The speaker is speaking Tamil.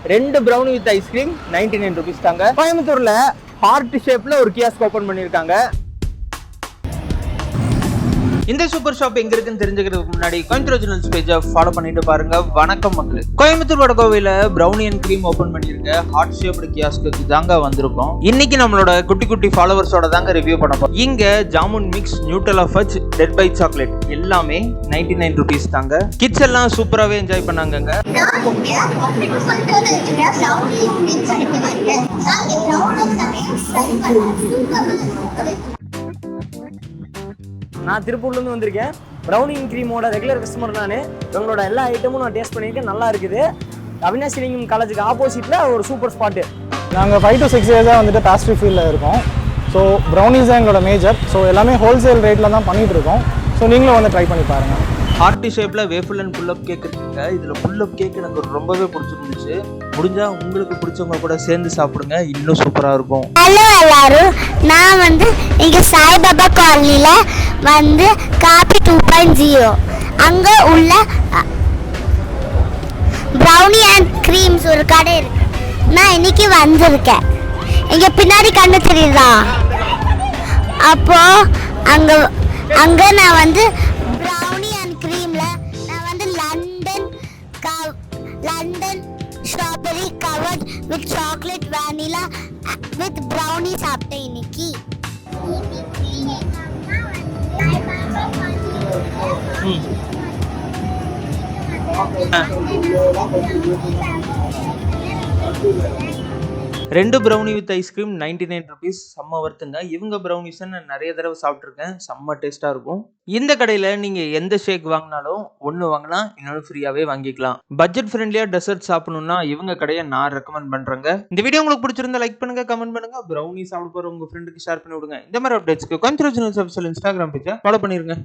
2 ப்ரௌனி வித் ஐஸ்கிரீம் 99 rupees தாங்க. கோயம்புத்தூர்ல ஹார்ட் ஷேப்ல ஒரு கியாஸ்க் ஓபன் பண்ணிருக்காங்க. இந்த சூப்பர் ஷாப் எங்க இருக்குன்னு தெரிஞ்சுக்கிறதுக்கு முன்னாடி கோயம்புத்தூர் ஒரிஜினல்ஸ் பேஜை ஃபாலோ பண்ணிட்டு பாருங்க. வணக்கம் மக்களே. கோயம்புத்தூர் வடகோவையில ப்ரௌனி அண்ட் கிரீம் ஓபன் பண்ணிருக்க ஹார்ட் ஷேப்டு கியாஸ்க்கு தாங்க வந்திருக்கோம். இன்னைக்கு நம்மளோட குட்டி குட்டி ஃபாலோவர்ஸோட தாங்க ரிவ்யூ பண்ண போறோம். இங்க jamun mix, Nutella fudge, death by chocolate எல்லாமே 99 rupees தாங்க. கிட்ஸ் எல்லாம் சூப்பராகவே என்ஜாய் பண்ணாங்கங்க. நான் திருப்பூர்லேருந்து வந்திருக்கேன். ப்ரௌனி அண்ட் க்ரீமோட ரெகுலர் கஸ்டமர் நான். இவங்களோட எல்லா ஐட்டமும் நான் டேஸ்ட் பண்ணியிருக்கேன், நல்லா இருக்குது. அவினாசி லிங்கம் காலேஜுக்கு ஆப்போசிட்டில் ஒரு சூப்பர் ஸ்பாட்டு. நாங்கள் 5 to 6 இயர்ஸாக வந்துட்டு பேஸ்ட்ரி ஃபீல்டில் இருக்கோம். ஸோ ப்ரௌனிஸ் தான் எங்களோட மேஜர். ஸோ எல்லாமே ஹோல்சேல் ரேட்டில் தான் பண்ணிகிட்டு இருக்கோம். ஸோ நீங்களும் வந்து ட்ரை பண்ணி பாருங்கள். ஹார்ட் ஷேப்பில் வேஃபிள் அண்ட் புல்லப் கேக் இருக்குங்க. இதில் புல்லப் கேக் எனக்கு ரொம்பவே பிடிச்சிருந்துச்சு. முடிஞ்சால் உங்களுக்கு பிடிச்சவங்க கூட சேர்ந்து சாப்பிடுங்க, இன்னும் சூப்பராக இருக்கும். ஹலோ எல்லாரும், நான் வந்து இங்கே சாய்பாபா காலனியில் வந்து காபி 2.0 அங்கே உள்ள ப்ரௌனி அண்ட் க்ரீம்ஸ் ஒரு கடை இருக்கு. நான் இன்னைக்கு வந்திருக்கேன். இங்கே பின்னாடி கண்ணு தெரியுதா? அப்போ அங்கே நான் வந்து ப்ரௌனி அண்ட் க்ரீமில் நான் வந்து London strawberry covered with chocolate வேனிலா with brownie சாப்பிட்டேன் இன்னைக்கு. ரெண்டு ப்ரௌனி வித் ஐஸ்கிரீம் 99 rupees. செம்ம வருத்துங்க. இவங்க ப்ரௌனிஸ் நான் நிறைய தடவை சாப்பிட்ருக்கேன், செம்ம டேஸ்ட்டாக இருக்கும். இந்த கடையில் நீங்கள் எந்த ஷேக் வாங்கினாலும் ஒன்று வாங்கலாம், இன்னொன்று ஃப்ரீயாகவே வாங்கிக்கலாம். பட்ஜெட் ஃப்ரெண்ட்லியாக டெசர்ட் சாப்பிடணும்னா இவங்க கடையை நான் ரெக்கமெண்ட் பண்ணுறேங்க. இந்த வீடியோ உங்களுக்கு பிடிச்சிருந்தா லைக் பண்ணுங்கள், கமெண்ட் பண்ணுங்கள். ப்ரௌனி சாப்பிட போகிற உங்கள் ஃப்ரெண்டுக்கு ஷேர் பண்ணி விடுங்க. இந்த மாதிரி அப்டேட்ஸ்க்கு கோயம்புத்தூர் ஒரிஜினல்ஸ் ஆஃபீஷியல் இன்ஸ்டாகிராம் பேஜை ஃபாலோ பண்ணிடுங்க.